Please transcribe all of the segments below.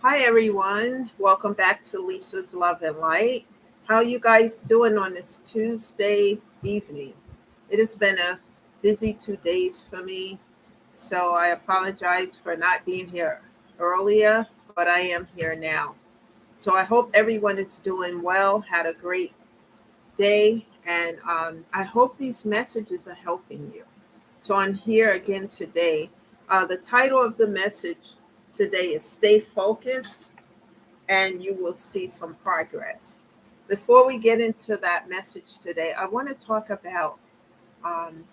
Hi everyone. Welcome back to Lisa's Love and Light. How you guys doing on this Tuesday evening? It has been a busy 2 days for me, so I apologize for not being here earlier, but I am here now. So I hope everyone is doing well, had a great day, and I hope these messages are helping you. So I'm here again today. The title of the message today is Stay Focused and you will see some progress. Before we get into that message today, I want to talk about um,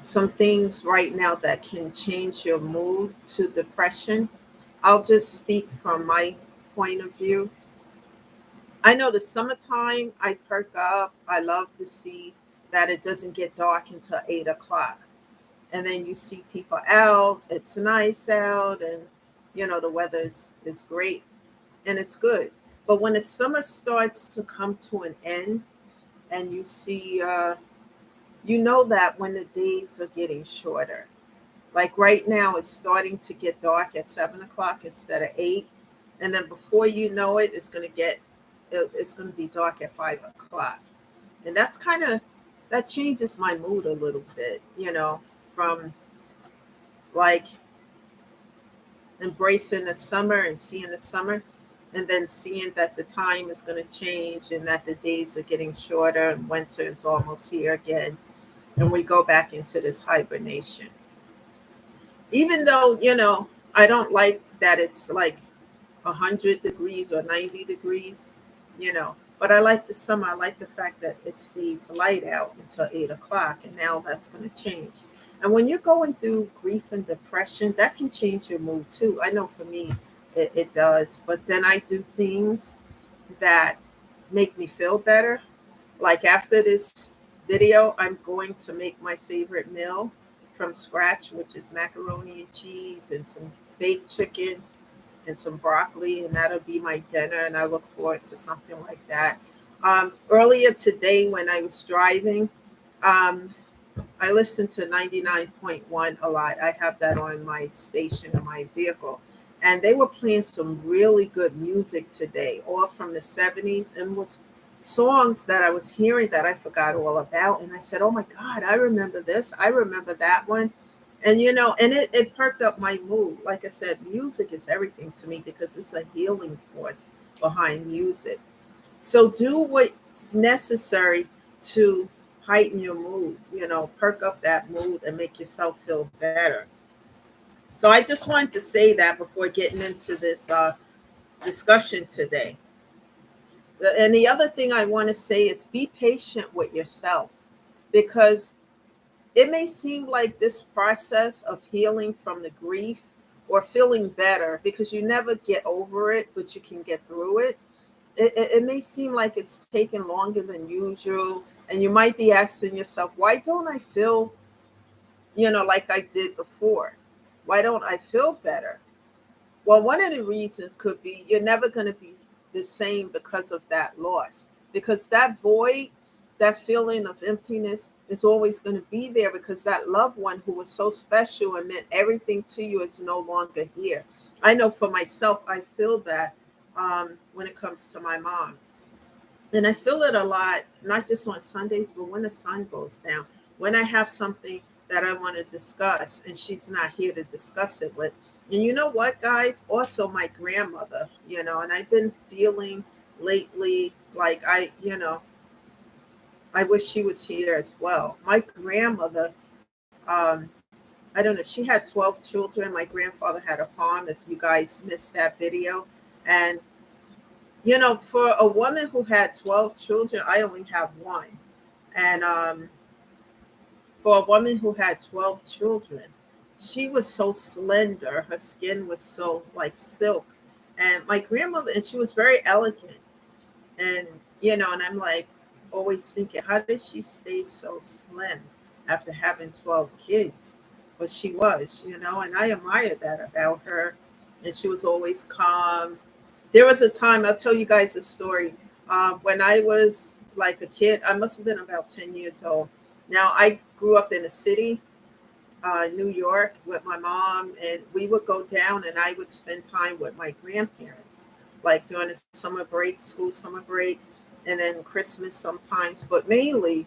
some things right now that can change your mood to depression. I'll just speak from my point of view. I know the summertime, I perk up. I love to see that it doesn't get dark until 8 o'clock. And then you see people out, it's nice out, and the weather is great and it's good. But when the summer starts to come to an end, and you see, you know that when the days are getting shorter, like right now, it's starting to get dark at 7 o'clock instead of 8, and then before you know it, it's going to be dark at 5 o'clock, and that changes my mood a little bit, from like embracing the summer and seeing the summer and then seeing that the time is going to change and that the days are getting shorter and winter is almost here again and we go back into this hibernation. Even though, I don't like that it's like 100 degrees or 90 degrees, but I like the summer. I like the fact that it stays light out until 8 o'clock, and now that's going to change. And when you're going through grief and depression, that can change your mood too. I know for me, it does. But then I do things that make me feel better. Like after this video, I'm going to make my favorite meal from scratch, which is macaroni and cheese and some baked chicken and some broccoli, and that'll be my dinner. And I look forward to something like that. Earlier today, when I was driving, um, I listened to 99.1 a lot. I have that on my station in my vehicle. And they were playing some really good music today, all from the 70s, and was songs that I was hearing that I forgot all about. And I said, oh my God, I remember this. I remember that one. And, and it perked up my mood. Like I said, music is everything to me because it's a healing force behind music. So do what's necessary to heighten your mood, perk up that mood and make yourself feel better. So I just wanted to say that before getting into this discussion today. And the other thing I want to say is be patient with yourself because it may seem like this process of healing from the grief or feeling better because you never get over it, but you can get through it. It may seem like it's taking longer than usual, and you might be asking yourself, why don't I feel, like I did before? Why don't I feel better? Well, one of the reasons could be you're never going to be the same because of that loss, because that void, that feeling of emptiness is always going to be there because that loved one who was so special and meant everything to you is no longer here. I know for myself, I feel that when it comes to my mom. And I feel it a lot, not just on Sundays, but when the sun goes down, when I have something that I want to discuss and she's not here to discuss it with. And you know what, guys? Also, my grandmother, and I've been feeling lately like I wish she was here as well. My grandmother, I don't know, she had 12 children. My grandfather had a farm, if you guys missed that video. And for a woman who had 12 children, I only have one. And for a woman who had 12 children, she was so slender. Her skin was so like silk. And my grandmother, and she was very elegant. And, and I'm like always thinking, how did she stay so slim after having 12 kids? But she was, and I admired that about her. And she was always calm. There was a time, I'll tell you guys a story. When I was like a kid, I must have been about 10 years old. Now, I grew up in a city. New York with my mom, and we would go down, and I would spend time with my grandparents, like during the summer break, school summer break, and then Christmas sometimes. But mainly,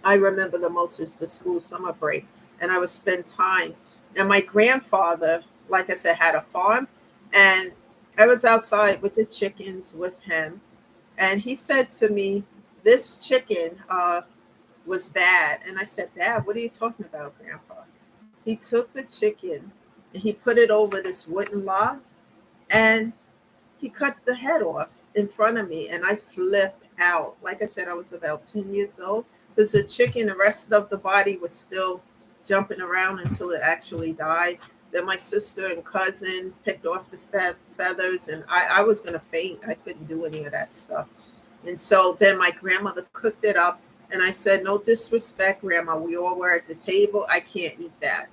I remember the most is the school summer break, and I would spend time. And my grandfather, like I said, had a farm, and I was outside with the chickens with him, and he said to me, "This chicken was bad," and I said, "Bad? What are you talking about, Grandpa?" He took the chicken and he put it over this wooden log, and he cut the head off in front of me, and I flipped out. Like I said, I was about 10 years old because the chicken, the rest of the body was still jumping around until it actually died. Then my sister and cousin picked off the feathers, and I was going to faint. I couldn't do any of that stuff. And so then my grandmother cooked it up, and I said, "No disrespect, Grandma. We all were at the table. I can't eat that.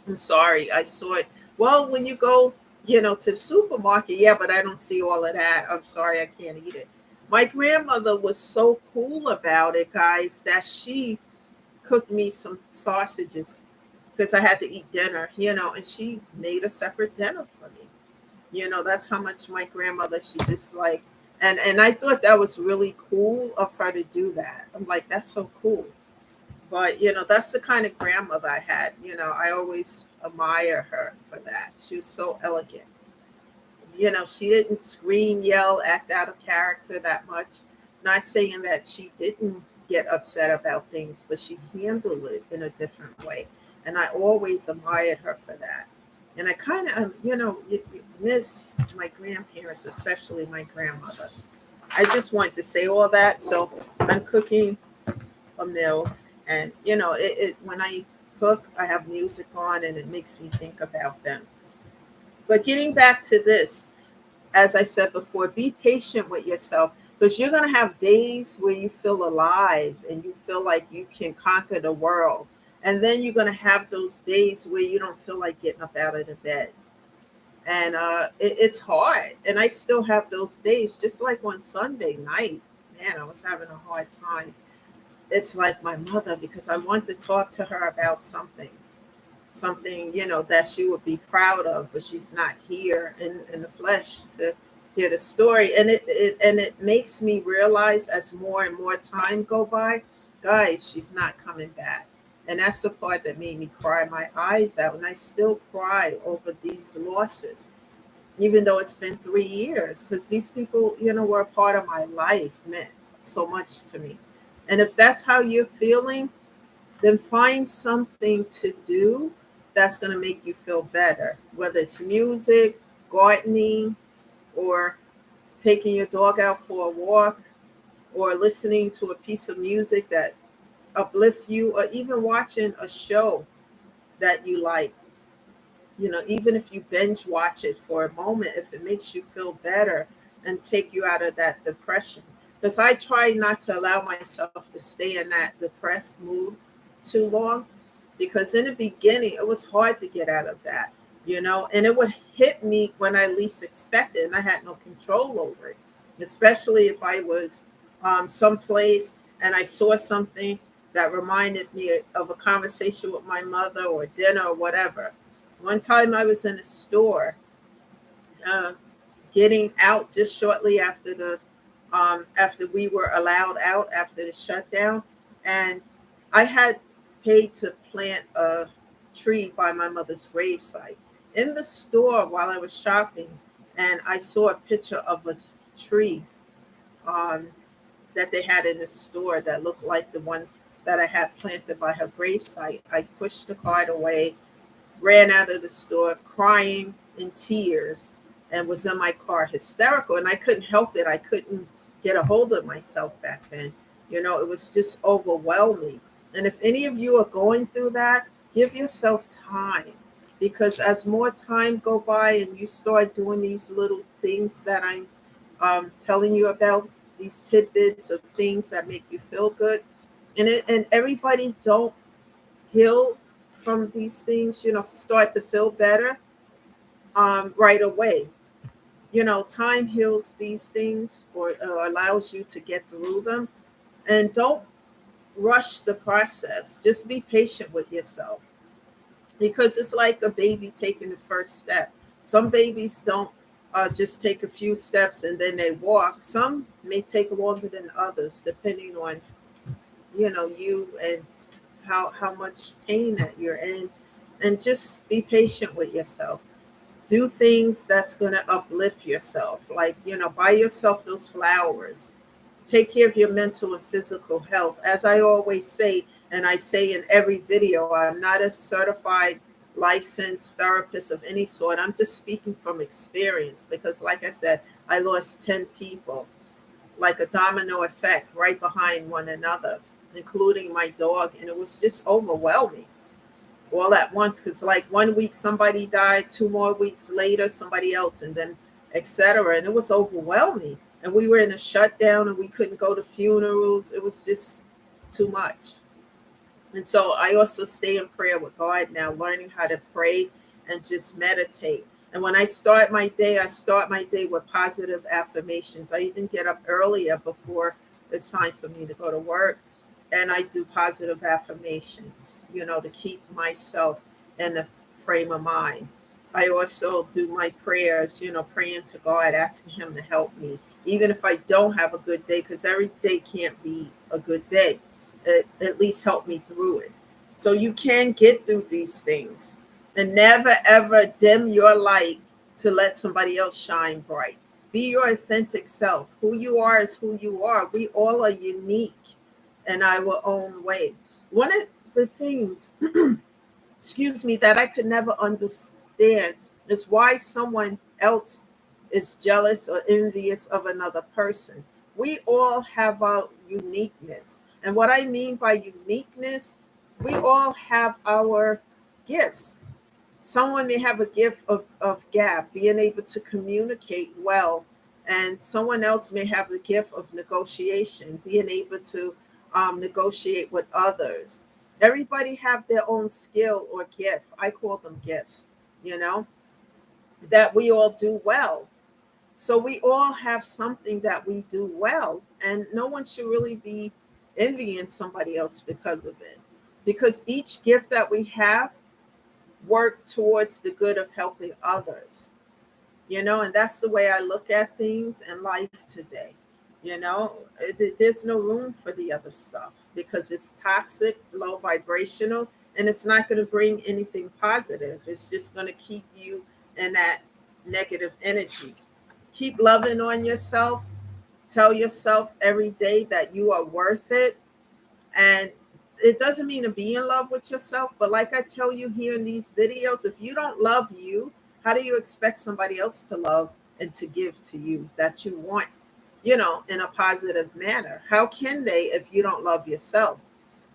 I'm sorry. I saw it. Well, when you go, to the supermarket, yeah, but I don't see all of that. I'm sorry, I can't eat it." My grandmother was so cool about it, guys, that she cooked me some sausages because I had to eat dinner, and she made a separate dinner for me. That's how much my grandmother, she just like, and I thought that was really cool of her to do that. I'm like, that's so cool. But that's the kind of grandmother I had. I always admire her for that. She was so elegant. She didn't scream, yell, act out of character that much. Not saying that she didn't get upset about things, but she handled it in a different way. And I always admired her for that. And I kind of, miss my grandparents, especially my grandmother. I just wanted to say all that. So I'm cooking a meal, and when I cook, I have music on, and it makes me think about them. But getting back to this, as I said before, be patient with yourself because you're going to have days where you feel alive and you feel like you can conquer the world. And then you're going to have those days where you don't feel like getting up out of the bed. And it's hard. And I still have those days, just like on Sunday night. Man, I was having a hard time. It's like my mother, because I want to talk to her about something that she would be proud of, but she's not here in the flesh to hear the story. And it makes me realize as more and more time go by, guys, she's not coming back. And that's the part that made me cry my eyes out, and I still cry over these losses, even though it's been 3 years, because these people were a part of my life, meant so much to me. And if that's how you're feeling, then find something to do that's going to make you feel better, whether it's music, gardening, or taking your dog out for a walk, or listening to a piece of music that uplifts you, or even watching a show that you like. Even if you binge watch it for a moment, if it makes you feel better and take you out of that depression. Because I try not to allow myself to stay in that depressed mood too long, because in the beginning it was hard to get out of that, and it would hit me when I least expected, and I had no control over it, especially if I was someplace and I saw something that reminded me of a conversation with my mother or dinner or whatever. One time I was in a store, uh, getting out just shortly after the after we were allowed out after the shutdown, and I had paid to plant a tree by my mother's gravesite in the store while I was shopping, and I saw a picture of a tree um, that they had in the store that looked like the one that I had planted by her gravesite. I pushed the cart away, ran out of the store crying in tears, and was in my car hysterical, and I couldn't help it. I couldn't get a hold of myself back then. It was just overwhelming. And if any of you are going through that, give yourself time, because as more time go by and you start doing these little things that I'm telling you about, these tidbits of things that make you feel good, and everybody don't heal from these things, start to feel better right away. Time heals these things, or allows you to get through them. And don't rush the process. Just be patient with yourself. because it's like a baby taking the first step. Some babies don't just take a few steps and then they walk. Some may take longer than others, depending on you and how much pain that you're in. And just be patient with yourself. Do things that's going to uplift yourself, like buy yourself those flowers. Take care of your mental and physical health. As I always say, and I say in every video, I'm not a certified licensed therapist of any sort. I'm just speaking from experience because, like I said, I lost 10 people, like a domino effect, right behind one another, including my dog. And it was just overwhelming all at once, because like one week somebody died, 2 more weeks later somebody else, and then etc. And it was overwhelming, and we were in a shutdown and we couldn't go to funerals. It was just too much. And so I also stay in prayer with God now, learning how to pray and just meditate. And when I start my day with positive affirmations. I even get up earlier before it's time for me to go to work, and I do positive affirmations, to keep myself in a frame of mind. I also do my prayers, praying to God, asking Him to help me, even if I don't have a good day, because every day can't be a good day. At least help me through it. So you can get through these things, and never ever dim your light to let somebody else shine bright. Be your authentic self. Who you are is who you are. We all are unique in our own way. One of the things, excuse me, that I could never understand is why someone else is jealous or envious of another person. We all have our uniqueness. And what I mean by uniqueness, we all have our gifts. Someone may have a gift of gab, being able to communicate well, and someone else may have the gift of negotiation, being able to negotiate with others. Everybody have their own skill or gift. I call them gifts, you know, that we all do well. So we all have something that we do well, and no one should really be envying somebody else because of it. Because each gift that we have work towards the good of helping others, and that's the way I look at things in life today. There's no room for the other stuff because it's toxic, low vibrational, and it's not going to bring anything positive. It's just going to keep you in that negative energy. Keep loving on yourself. Tell yourself every day that you are worth it. And it doesn't mean to be in love with yourself, but like I tell you here in these videos, if you don't love you, how do you expect somebody else to love and to give to you that you want, in a positive manner? How can they if you don't love yourself?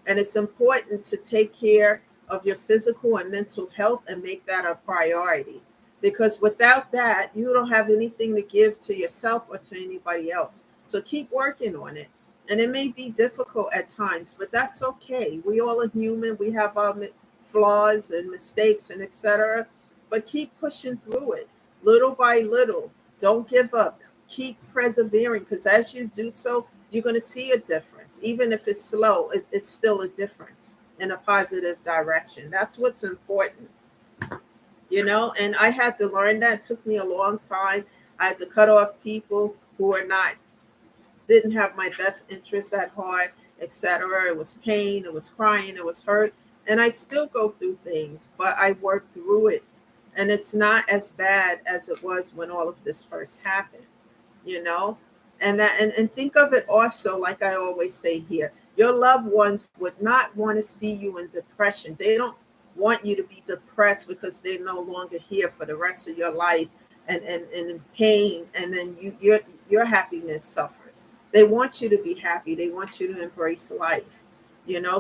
And it's important to take care of your physical and mental health and make that a priority. Because without that, you don't have anything to give to yourself or to anybody else. So keep working on it. And it may be difficult at times, but that's okay. We all are human. We have our flaws and mistakes and etc. But keep pushing through it little by little. Don't give up. Keep persevering, because as you do so, you're going to see a difference. Even if it's slow, it's still a difference in a positive direction. That's what's important, and I had to learn that. It took me a long time. I had to cut off people who are not didn't have my best interests at heart, etc. It was pain, it was crying, it was hurt, and I still go through things, but I work through it, and it's not as bad as it was when all of this first happened, you know. And think of it also, like I always say here, your loved ones would not want to see you in depression. They don't want you to be depressed because they're no longer here for the rest of your life, and in pain, and then your happiness suffers. They want you to be happy. They want you to embrace life,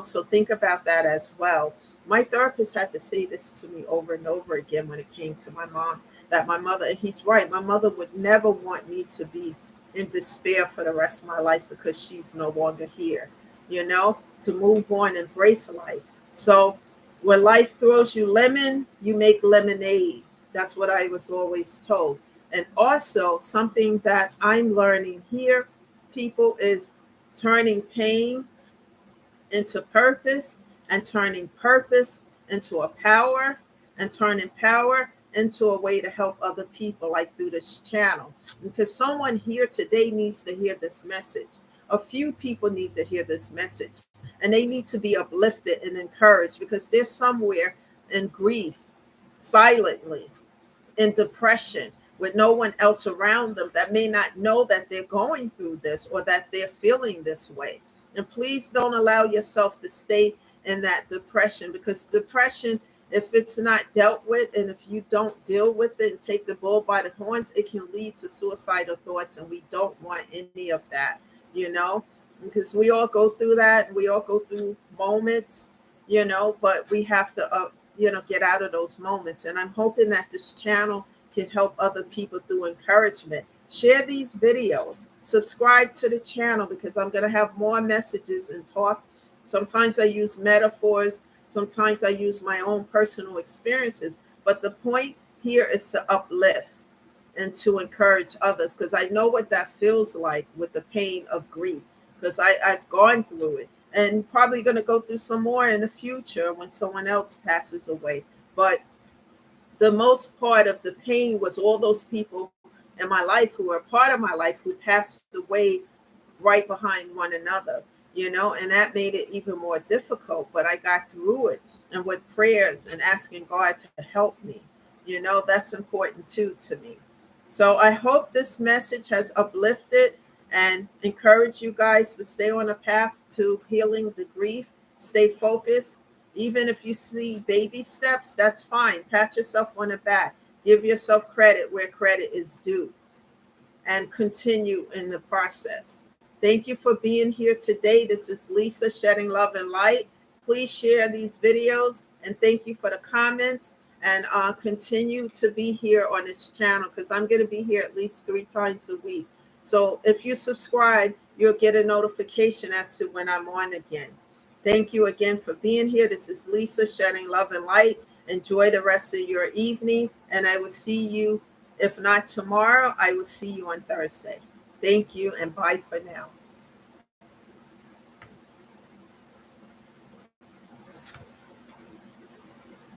so think about that as well. My therapist had to say this to me over and over again when it came to my mom, that my mother, and he's right, my mother would never want me to be in despair for the rest of my life because she's no longer here, to move on, embrace life. So when life throws you lemon, you make lemonade. That's what I was always told. And also, something that I'm learning here, people, is turning pain into purpose and turning purpose into a power and turning power into a way to help other people, like through this channel. Because someone here today needs to hear this message. A few people need to hear this message, and they need to be uplifted and encouraged, because they're somewhere in grief, silently, in depression, with no one else around them that may not know that they're going through this or that they're feeling this way. And please don't allow yourself to stay in that depression, because depression, if it's not dealt with and if you don't deal with it and take the bull by the horns, it can lead to suicidal thoughts. And we don't want any of that, because we all go through that. We all go through moments, but we have to, get out of those moments. And I'm hoping that this channel can help other people through encouragement. Share these videos, subscribe to the channel, because I'm going to have more messages and talk. Sometimes I use metaphors, sometimes I use my own personal experiences, but the point here is to uplift and to encourage others, because I know what that feels like with the pain of grief, because I've gone through it, and probably going to go through some more in the future when someone else passes away. But the most part of the pain was all those people in my life who were part of my life who passed away right behind one another, and that made it even more difficult. But I got through it, and with prayers and asking God to help me, that's important too to me. So I hope this message has uplifted and encouraged you guys to stay on a path to healing the grief. Stay focused. Even if you see baby steps, that's fine. Pat yourself on the back. Give yourself credit where credit is due, and continue in the process. Thank you for being here today. This is Lisa, shedding love and light. Please share these videos, and thank you for the comments. And continue to be here on this channel, because I'm going to be here at least 3 times a week. So if you subscribe, you'll get a notification as to when I'm on again. Thank you again for being here. This is Lisa, shedding love and light. Enjoy the rest of your evening, and I will see you, if not tomorrow, I will see you on Thursday. Thank you, and bye for now.